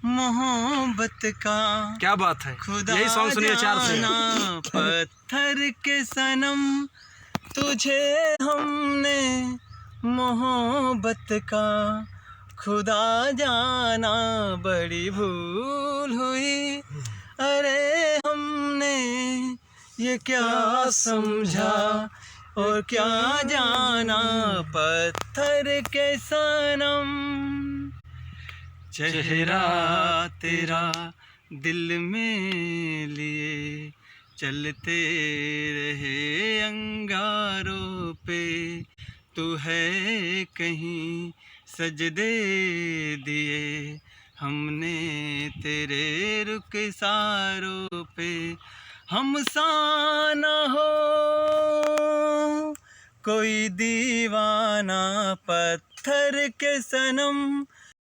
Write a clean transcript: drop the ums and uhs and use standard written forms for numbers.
मोहब्बत का। क्या बात है, खुदा यही सॉन्ग सुनिए 4 से। जाना पत्थर के सनम, तुझे हमने मोहब्बत का। खुदा जाना बड़ी भूल हुई, अरे हमने ये क्या समझा और क्या जाना पत्थर के सनम। चेहरा तेरा दिल में लिए चलते रहे अंगारों पे, तू है कहीं सजदे दिए हमने तेरे रुखसारों पे। हम सा न हो कोई दीवाना पत्थर के सनम,